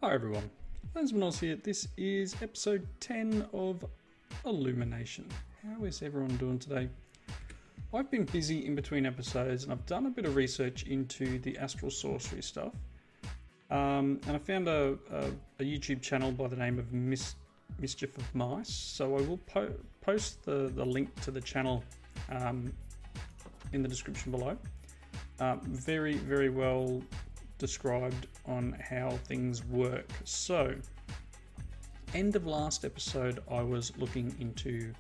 Hi everyone, Lensmanoz here. This is episode 10 of Illumination. How is everyone doing today? I've been busy in between episodes and I've done a bit of research into the Astral Sorcery stuff. And I found a YouTube channel by the name of Mischief of Mice. So I will post the link to the channel in the description below. Very, very well described on how things work. So, end of last episode, I was looking into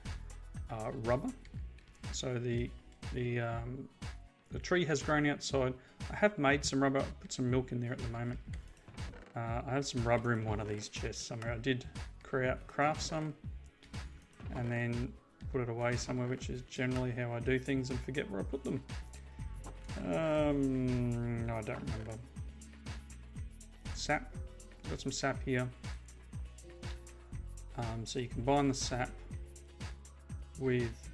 rubber. So the tree has grown outside. I have made some rubber. Put some milk in there at the moment. I have some rubber in one of these chests somewhere. I did craft some and then put it away somewhere, which is generally how I do things and forget where I put them. No, I don't remember. Sap. Got some sap here. So you combine the sap with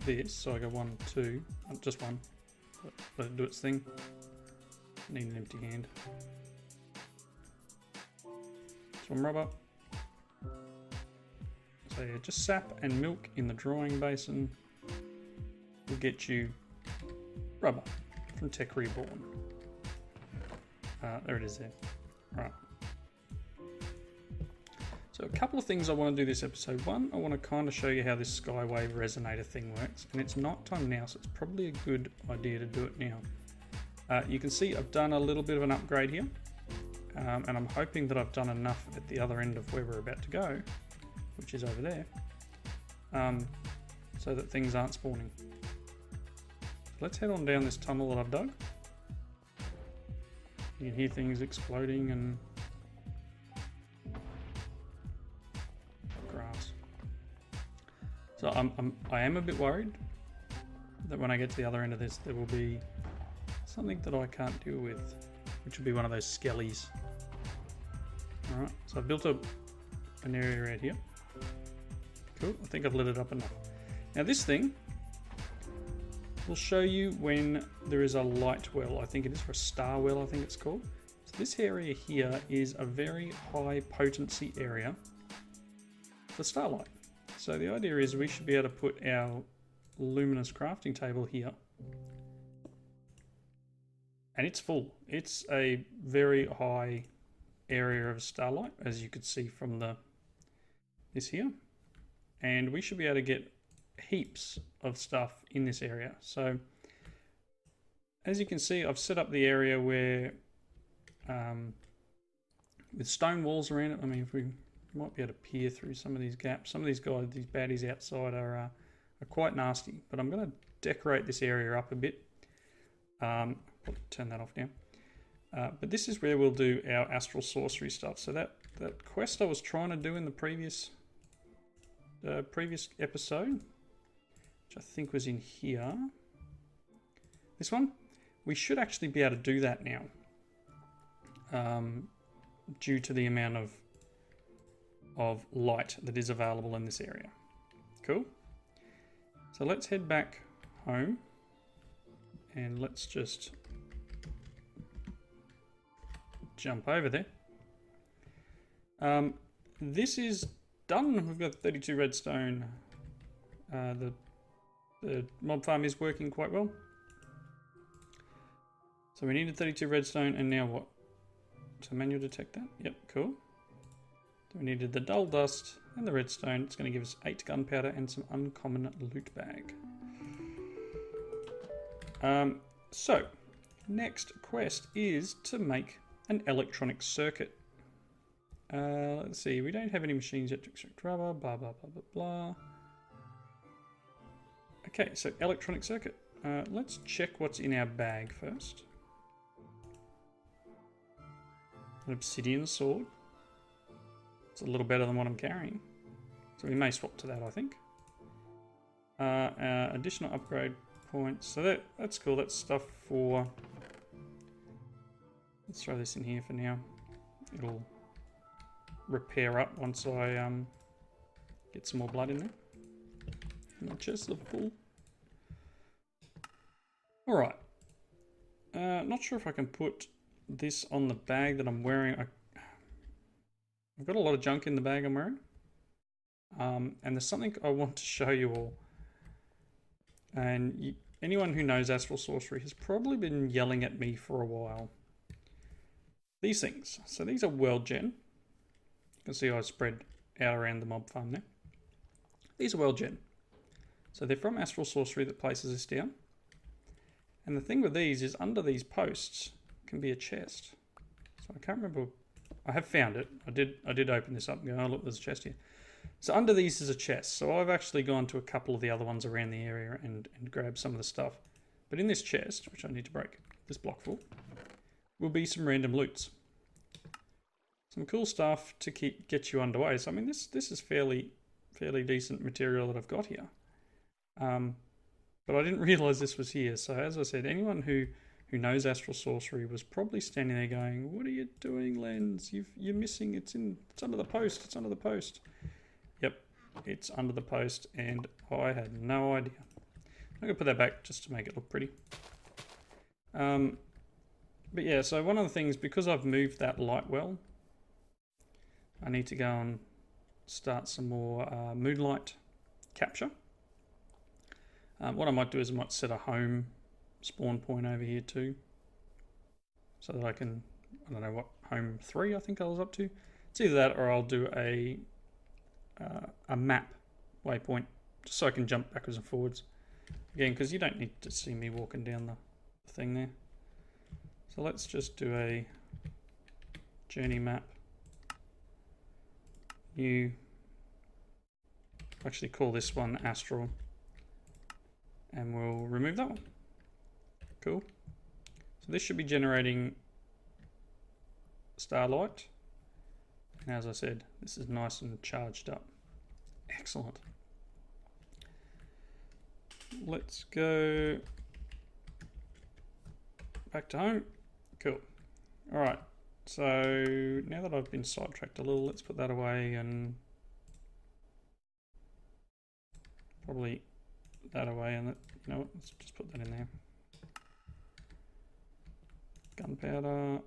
this. So I go 1, 2, just one. Let it do its thing. Need an empty hand. Some rubber. So yeah, just sap and milk in the drying basin will get you rubber from Tech Reborn. There it is there. Right. So a couple of things I want to do this episode. One, I want to kind of show you how this Skywave resonator thing works. And it's night time now, so it's probably a good idea to do it now. You can see I've done a little bit of an upgrade here. And I'm hoping that I've done enough at the other end of where we're about to go, which is over there, so that things aren't spawning. Let's head on down this tunnel that I've dug. You can hear things exploding and grass. So I am a bit worried that when I get to the other end of this, there will be something that I can't deal with, which will be one of those skellies. All right, so I've built an area right here. Cool. I think I've lit it up enough. Now this thing will show you when there is a light well. I think it is, for a star well, I think it's called. So this area here is a very high potency area for Starlight. So the idea is we should be able to put our luminous crafting table here. And it's full. It's a very high area of Starlight, as you could see from this here. And we should be able to get heaps of stuff in this area. So as you can see, I've set up the area where with stone walls around it. I mean, if we might be able to peer through some of these gaps. Some of these guys, these baddies outside are quite nasty, but I'm going to decorate this area up a bit. I'll turn that off now. But this is where we'll do our Astral Sorcery stuff. So that quest I was trying to do in the previous episode, which I think was in here. This one, we should actually be able to do that now, due to the amount of light that is available in this area. Cool. So let's head back home and let's just jump over there. This is done. We've got 32 redstone. The mob farm is working quite well. So we needed 32 redstone, and now what? So manual detect that. Yep, cool. We needed the dull dust and the redstone. It's going to give us 8 gunpowder and some uncommon loot bag. So next quest is to make an electronic circuit. Let's see, we don't have any machines yet to extract rubber, blah, blah, blah, blah, blah. Okay, so electronic circuit. Let's check what's in our bag first. An obsidian sword. It's a little better than what I'm carrying. So we may swap to that, I think. Additional upgrade points. So that's cool. That's stuff for... Let's throw this in here for now. It'll repair up once I get some more blood in there. My chests are full. Alright. Not sure if I can put this on the bag that I'm wearing. I've got a lot of junk in the bag I'm wearing. And there's something I want to show you all. And anyone who knows Astral Sorcery has probably been yelling at me for a while. These things. So these are World Gen. You can see I spread out around the mob farm there. These are World Gen. So they're from Astral Sorcery that places this down. And the thing with these is under these posts can be a chest. So I can't remember. I have found it. I did open this up and go, oh look, there's a chest here. So under these is a chest. So I've actually gone to a couple of the other ones around the area and grabbed some of the stuff. But in this chest, which I need to break this block for, will be some random loots. Some cool stuff to get you underway. So I mean, this is fairly decent material that I've got here. But I didn't realise this was here. So as I said, anyone who knows Astral Sorcery was probably standing there going, "What are you doing, Lens? You're missing. It's under the post. It's under the post." Yep, it's under the post, and I had no idea. I'm gonna put that back just to make it look pretty. But yeah, so one of the things, because I've moved that light well, I need to go and start some more moonlight capture. What I might do is I might set a home spawn point over here too, so that I can, I don't know what, home 3 I think I was up to. It's either that or I'll do a map waypoint, just so I can jump backwards and forwards. Again, because you don't need to see me walking down the thing there. So let's just do a journey map. New, actually call this one Astral, and we'll remove that one. Cool. So this should be generating Starlight. And as I said, this is nice and charged up. Excellent. Let's go back to home. Cool. Alright, so now that I've been sidetracked a little, let's put that away and probably that away, and you know what, let's just put that in there. Gunpowder,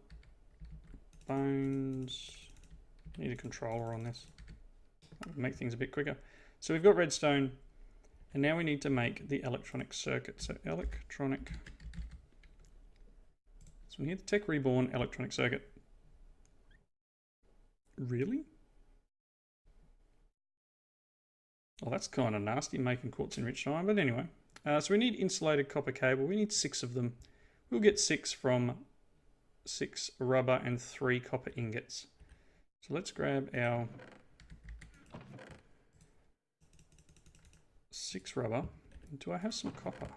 bones. Need a controller on this. That would make things a bit quicker. So we've got redstone, and now we need to make the electronic circuit. So electronic. So we need the Tech Reborn electronic circuit. Really? Oh, that's kind of nasty, making quartz enriched iron. But anyway, so we need insulated copper cable. We need 6 of them. We'll get 6 from 6 rubber and 3 copper ingots. So let's grab our 6 rubber. Do I have some copper?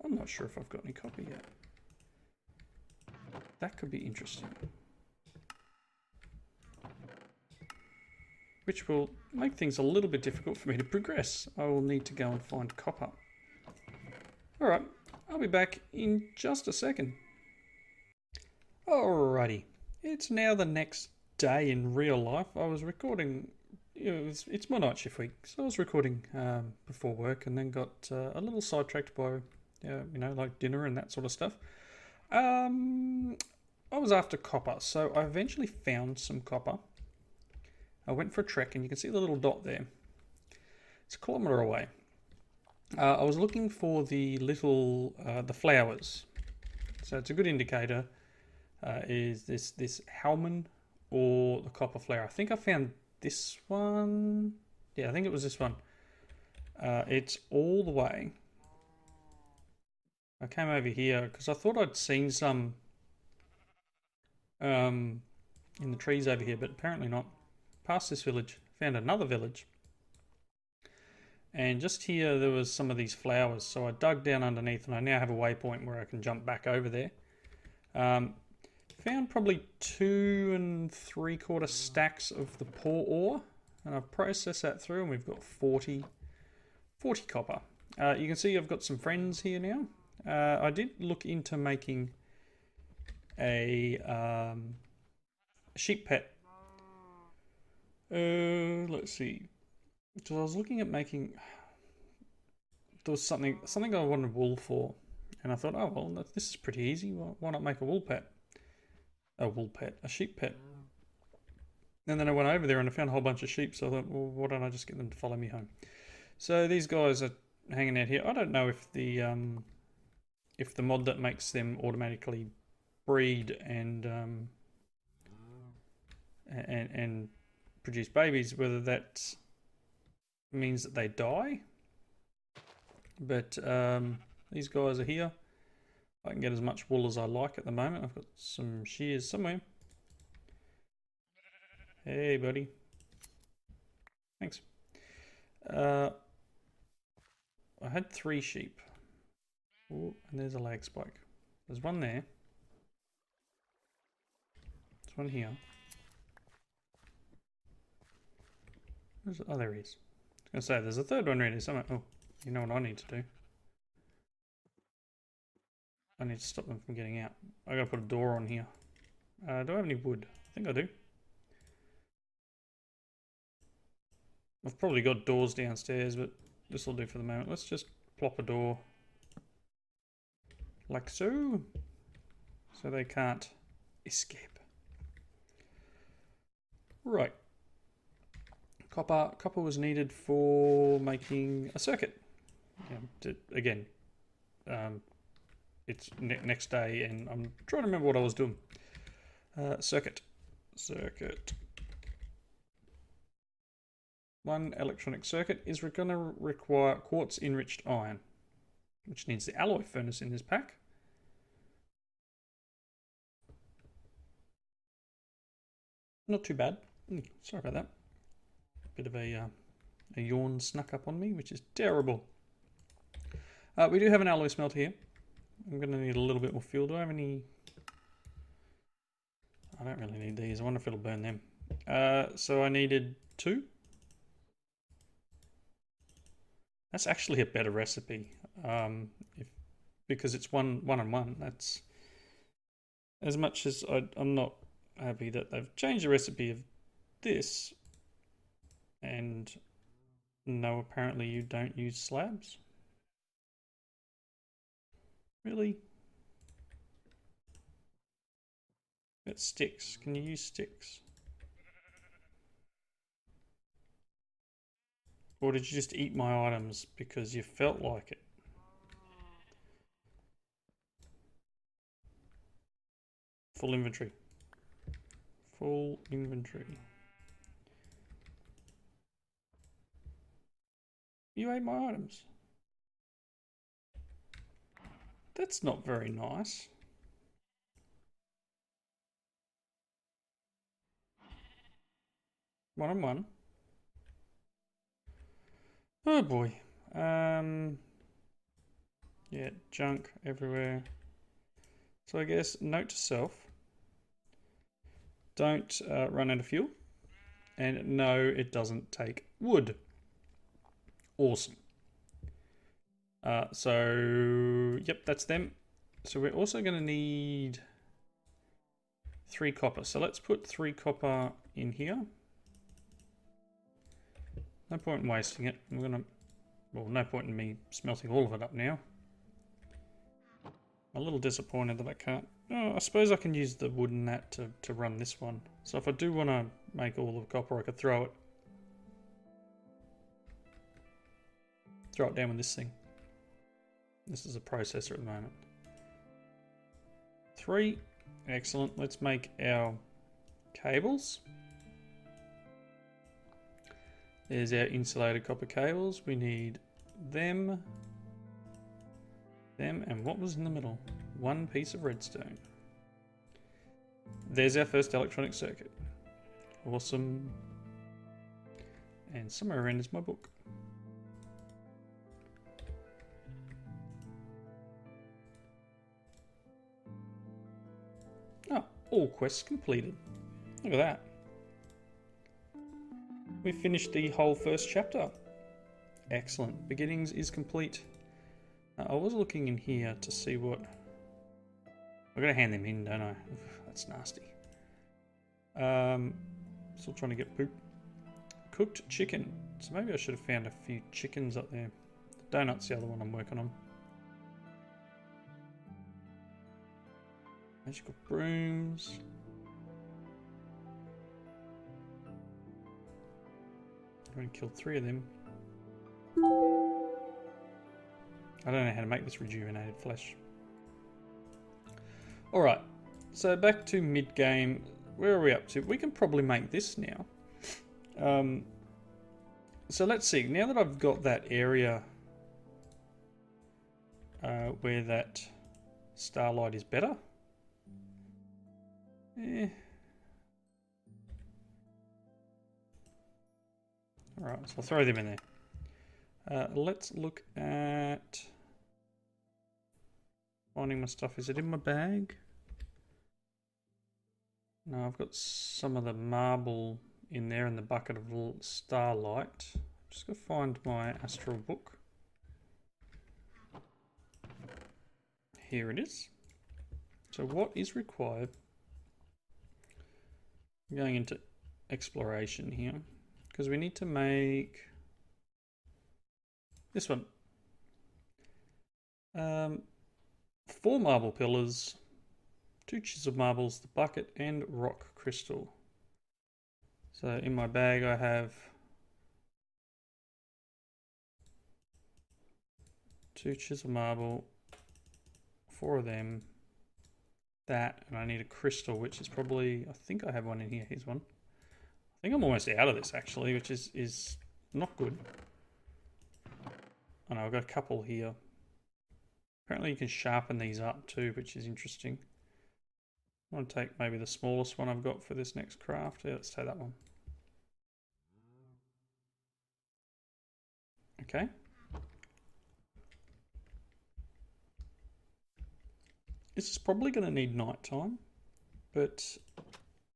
I'm not sure if I've got any copper yet. That could be interesting. Which will make things a little bit difficult for me to progress. I will need to go and find copper. Alright, I'll be back in just a second. Alrighty, it's now the next day in real life. I was recording, it's my night shift week, so I was recording before work, and then got a little sidetracked by, like dinner and that sort of stuff. I was after copper, so I eventually found some copper. I went for a trek, and you can see the little dot there. It's a kilometre away. I was looking for the little, the flowers. So it's a good indicator. Is this Halman or the copper flower? I think I found this one. Yeah, I think it was this one. It's all the way. I came over here because I thought I'd seen some in the trees over here, but apparently not. Past this village, found another village. And just here there was some of these flowers, so I dug down underneath, and I now have a waypoint where I can jump back over there. Found probably 2 3/4 stacks of the poor ore, and I've processed that through, and we've got 40 copper. You can see I've got some friends here now. I did look into making a sheep pet. Let's see. So I was looking at making. There was something I wanted wool for, and I thought, oh well, this is pretty easy. Why not make a wool pet? A sheep pet. And then I went over there and I found a whole bunch of sheep, so I thought, well, why don't I just get them to follow me home? So these guys are hanging out here. I don't know if the mod that makes them automatically breed and produce babies, whether that means that they die. But these guys are here. I can get as much wool as I like at the moment. I've got some shears somewhere. Hey, buddy. Thanks. I had 3 sheep. Ooh, and there's a lag spike. There's one there. There's one here. Oh, there he is. I was going to say, there's a third one ready somewhere. Oh, you know what I need to do? I need to stop them from getting out. I gotta put a door on here. Do I have any wood? I think I do. I've probably got doors downstairs, but this will do for the moment. Let's just plop a door. Like so. So they can't escape. Right. Copper was needed for making a circuit. Again, it's next day and I'm trying to remember what I was doing. Circuit. One electronic circuit is going to require quartz enriched iron, which needs the alloy furnace in this pack. Not too bad. Sorry about that. Bit of a yawn snuck up on me, which is terrible. We do have an alloy smelter here. I'm going to need a little bit more fuel. Do I have any? I don't really need these. I wonder if it'll burn them. So I needed 2. That's actually a better recipe. Because it's one and one. That's as much as I'm not happy that they've changed the recipe of this. And no, apparently you don't use slabs. Really? Got sticks. Can you use sticks? Or did you just eat my items because you felt like it? Full inventory. Full inventory. You ate my items. That's not very nice. One on one. Oh boy. Yeah, junk everywhere. So I guess note to self. Don't run out of fuel. And no, it doesn't take wood. Awesome. So, yep, that's them. So we're also going to need 3 copper. So let's put 3 copper in here. No point in wasting it. We're going to, well, no point in me smelting all of it up now. I'm a little disappointed that I can't. Oh, I suppose I can use the wood and that to run this one. So if I do want to make all the copper, I could throw it down with this thing. This is a processor at the moment. 3. Excellent. Let's make our cables. There's our insulated copper cables. We need them, and what was in the middle? 1 piece of redstone. There's our first electronic circuit. Awesome. And somewhere around is my book. Oh, all quests completed. Look at that. We finished the whole first chapter. Excellent. Beginnings is complete. I was looking in here to see what... I've got to hand them in, don't I? That's nasty. Still trying to get poop. Cooked chicken. So maybe I should have found a few chickens up there. The donut's the other one I'm working on. Magical brooms. I'm going to kill 3 of them. I don't know how to make this rejuvenated flesh. Alright, so back to mid-game. Where are we up to? We can probably make this now. So let's see. Now that I've got that area where that Starlight is better. Alright, so I'll throw them in there. Let's look at finding my stuff. Is it in my bag? No, I've got some of the marble in there in the bucket of Starlight. I'm just going to find my Astral book. Here it is. So what is required? I'm going into exploration here because we need to make this one. 4 marble pillars, 2 chiseled marbles, the bucket, and rock crystal. So in my bag I have 2 chiseled marble, 4 of them, that, and I need a crystal, which is probably, I think I have one in here. Here's one. I think I'm almost out of this actually, which is not good. I know I've got a couple here. Apparently you can sharpen these up too, which is interesting. I want to take maybe the smallest one I've got for this next craft. Yeah, let's take that one. Okay. This is probably going to need nighttime, but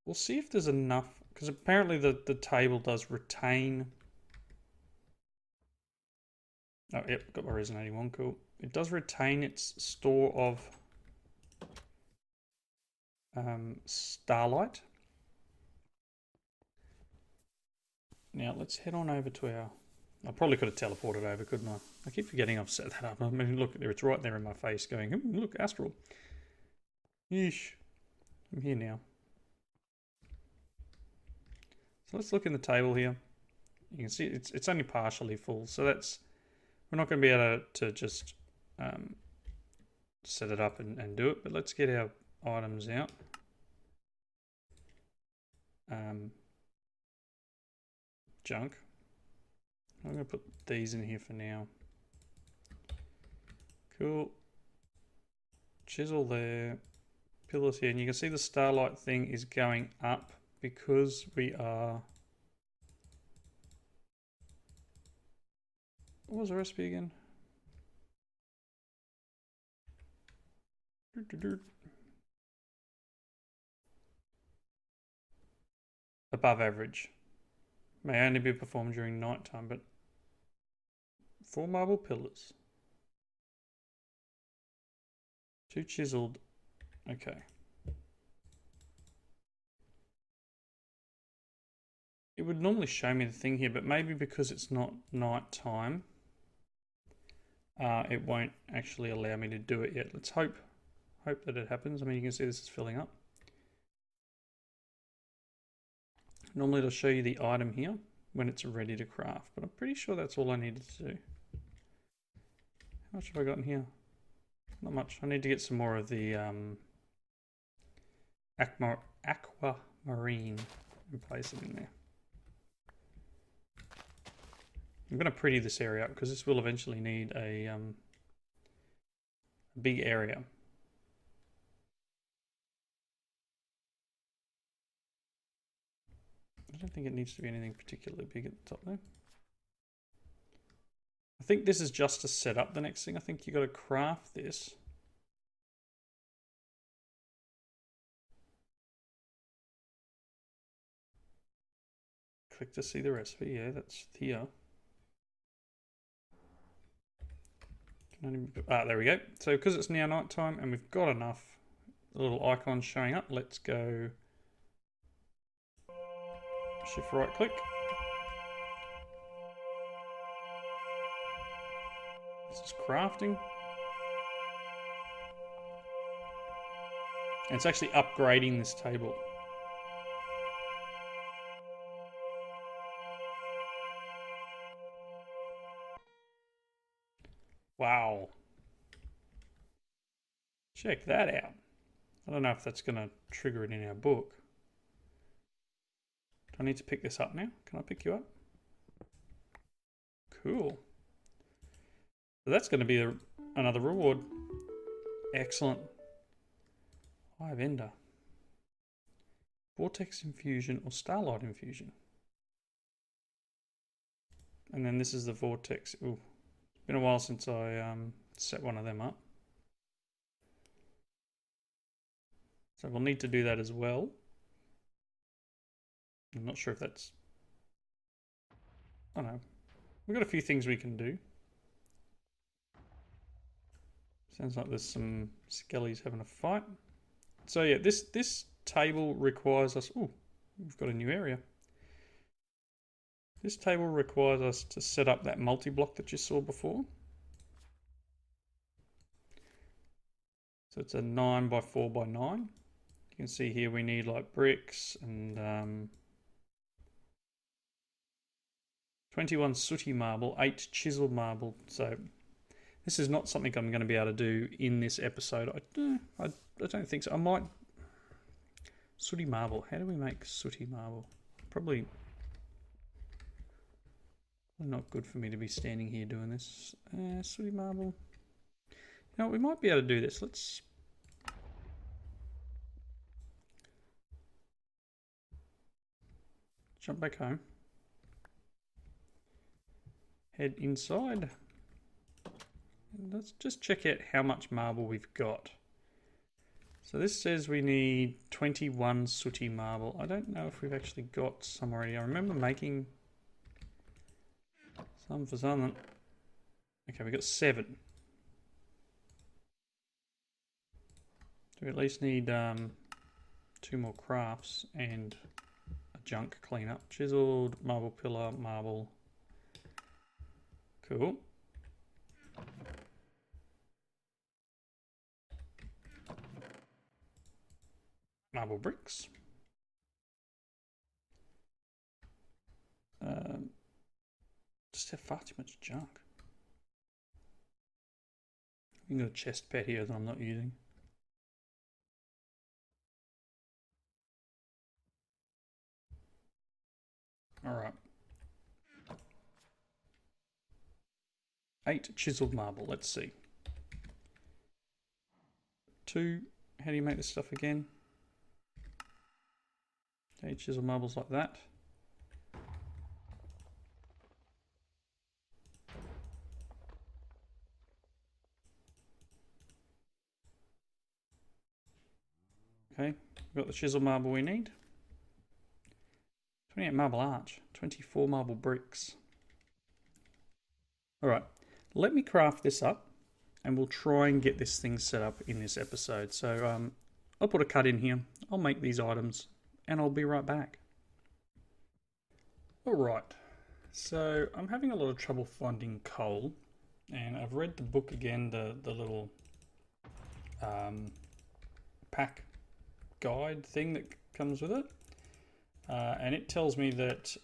we'll see if there's enough, because apparently the table does retain. Oh, yep, got my resonating one, cool. It does retain its store of Starlight. Now let's head on over to our... I probably could have teleported over, couldn't I? I keep forgetting I've set that up. I mean, look, it's right there in my face going, look, Astral. Yeesh. I'm here now. So let's look in the table here. You can see it's only partially full, so that's... We're not going to be able to just set it up and do it, but let's get our items out. Junk. I'm going to put these in here for now. Cool. Chisel there. Pillars here. And you can see the Starlight thing is going up because we are... What was the recipe again? Above average. May only be performed during night time, but 4 marble pillars. 2 chiseled. Okay. It would normally show me the thing here, but maybe because it's not night time, it won't actually allow me to do it yet. Let's hope that it happens. I mean, you can see this is filling up. Normally it'll show you the item here when it's ready to craft, but I'm pretty sure that's all I needed to do. How much have I got in here? Not much. I need to get some more of the aquamarine and place it in there. I'm going to pretty this area up because this will eventually need a big area. I don't think it needs to be anything particularly big at the top there. I think this is just to set up the next thing. I think you've got to craft this. Click to see the recipe. Yeah, that's here. There we go. So because it's now night time and we've got enough little icons showing up, let's go shift right click. This is crafting. And it's actually upgrading this table. Wow. Check that out. I don't know if that's going to trigger it in our book. Do I need to pick this up now? Can I pick you up? Cool. So that's going to be another reward. Excellent. Hive Ender. Vortex Infusion or Starlight Infusion. And then this is the Vortex. Ooh, it's been a while since I set one of them up. So we'll need to do that as well. I'm not sure if that's... I don't know. We've got a few things we can do. Sounds like there's some skellies having a fight. So yeah, this table requires us... Ooh, we've got a new area. This table requires us to set up that multi-block that you saw before. So it's a 9 by 4 by 9. You can see here we need like bricks and 21 sooty marble, 8 chiseled marble. So this is not something I'm going to be able to do in this episode. I don't think so. I might... Sooty marble. How do we make sooty marble? Probably not good for me to be standing here doing this. Sooty marble. You know, we might be able to do this. Let's... jump back home. Head inside. And let's just check out how much marble we've got. So this says we need 21 sooty marble. I don't know if we've actually got some already. I remember making some for something. Okay, we got 7. Do we at least need 2 more crafts and a junk cleanup? Chiseled, marble pillar, marble. Cool. Marble bricks. Just have far too much junk. I've got a chest pad here that I'm not using. Alright. 8 chiseled marble, let's see. 2, how do you make this stuff again? Okay, chiseled marbles like that. Okay, we've got the chisel marble we need. 28 marble arch, 24 marble bricks. Alright, let me craft this up and we'll try and get this thing set up in this episode. So I'll put a cut in here, I'll make these items and I'll be right back. Alright, so I'm having a lot of trouble finding coal and I've read the book again, the little pack guide thing that comes with it, and it tells me that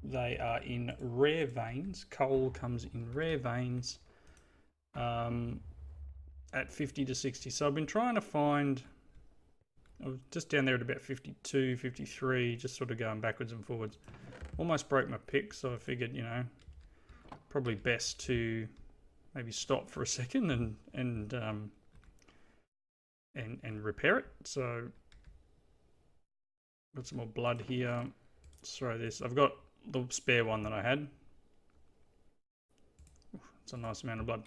they are in rare veins. Coal comes in rare veins at 50 to 60. So I've been trying to find, I was just down there at about 52, 53, just sort of going backwards and forwards. Almost broke my pick, so I figured, you know, probably best to maybe stop for a second and repair it. So got some more blood here. Let's throw this. I've got the spare one that I had. It's a nice amount of blood.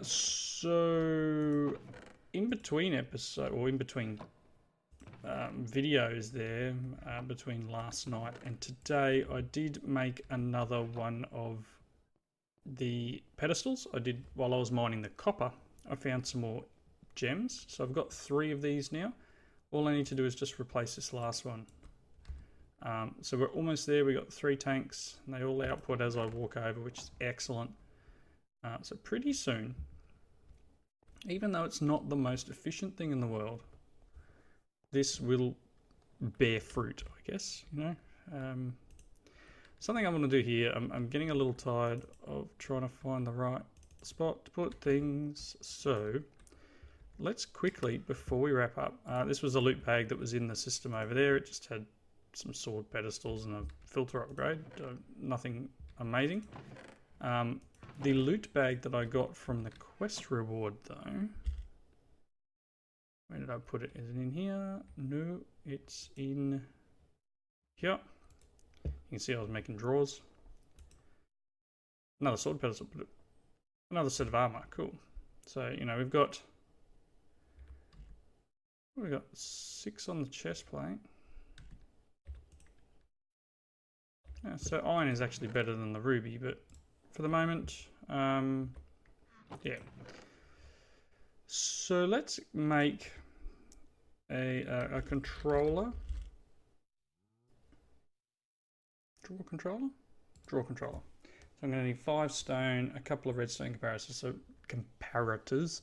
So in between episode, or in between videos there, between last night and today, I did make another one of the pedestals. I did while I was mining the copper. I found some more gems, so I've got 3 of these now. All I need to do is just replace this last one. So we're almost there. We got 3 tanks and they all output as I walk over, which is excellent. So pretty soon, even though it's not the most efficient thing in the world, this will bear fruit, I guess, you know. something I'm going to do here, I'm getting a little tired of trying to find the right spot to put things. So let's quickly, before we wrap up, this was a loot bag that was in the system over there. It just had some sword pedestals and a filter upgrade, nothing amazing. The loot bag that I got from the quest reward though, where did I put it? Is it in here? No, it's in here. You can see I was making drawers. Another sword pedestal, another set of armor, cool. So, you know, we've got 6 on the chest plate. Yeah, so iron is actually better than the ruby, but for the moment, yeah. So let's make a controller. Draw controller? Draw controller. So I'm going to need 5 stone, a couple of redstone comparators.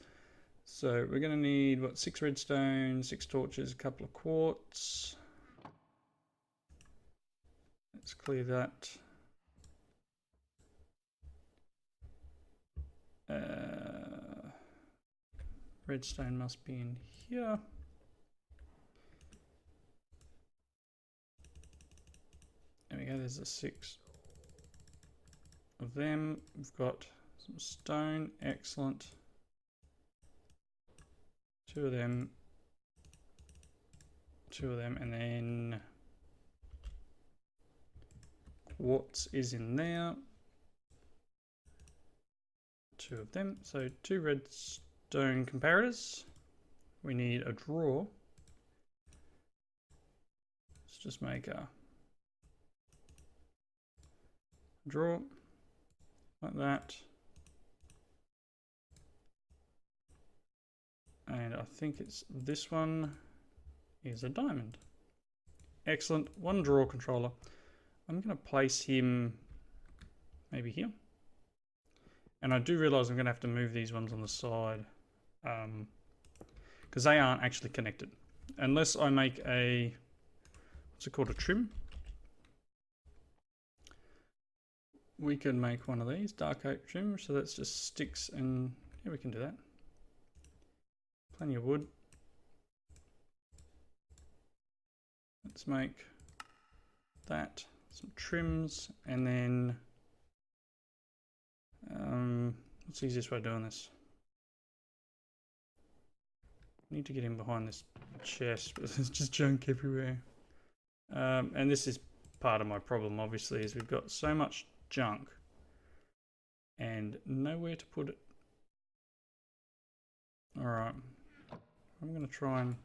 So we're going to need, what, 6 redstone, 6 torches, a couple of quartz. Let's clear that. Redstone must be in here. There we go, there's the 6 of them. We've got some stone, excellent. 2 of them. 2 of them, and then quartz is in there. 2 of them, so 2 redstone comparators. We need a drawer. Let's just make a drawer like that. And I think it's this one is a diamond. Excellent, 1 drawer controller. I'm going to place him maybe here. And I do realize I'm going to have to move these ones on the side because they aren't actually connected. Unless I make a, what's it called, a trim. We can make one of these, dark oak trim, so that's just sticks and, yeah, we can do that. Plenty of wood. Let's make that, some trims, and then what's the easiest way of doing this? I need to get in behind this chest, but there's just junk everywhere. And this is part of my problem, obviously, is we've got so much junk and nowhere to put it. Alright, I'm going to try and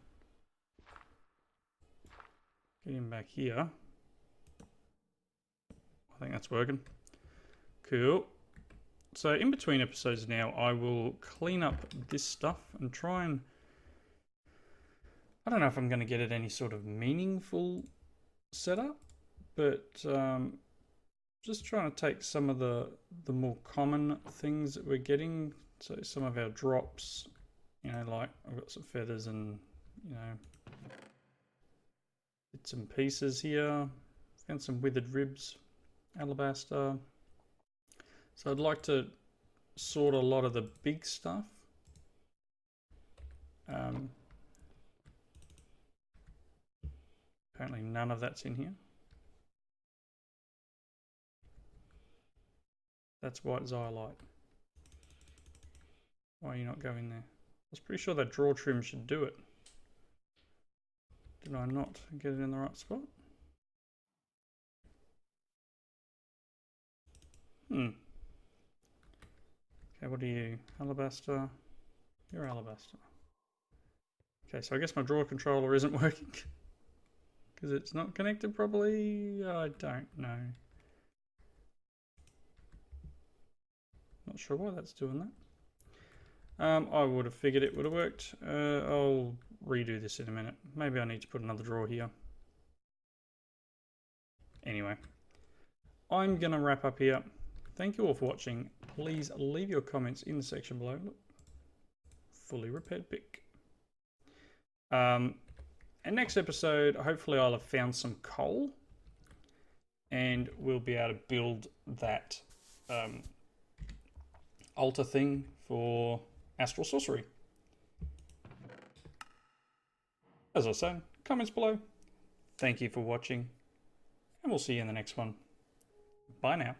get him back here. I think that's working. Cool. So in between episodes now, I will clean up this stuff and try and, I don't know if I'm going to get it any sort of meaningful setup, but just trying to take some of the more common things that we're getting. So some of our drops, you know, like I've got some feathers and, you know, bits and pieces here. Found some withered ribs, alabaster. So I'd like to sort a lot of the big stuff. Apparently none of that's in here. That's white xylite. Why are you not going there? I was pretty sure that draw trim should do it. Did I not get it in the right spot? Okay, what are you? Alabaster? You're alabaster. Okay, so I guess my drawer controller isn't working. Because it's not connected properly? I don't know. Not sure why that's doing that. I would have figured it would have worked. I'll redo this in a minute. Maybe I need to put another drawer here. Anyway, I'm going to wrap up here. Thank you all for watching. Please leave your comments in the section below. Look, fully repaired pick. And next episode, hopefully I'll have found some coal. and we'll be able to build that altar thing for Astral Sorcery. As I said, comments below. Thank you for watching, and we'll see you in the next one. Bye now.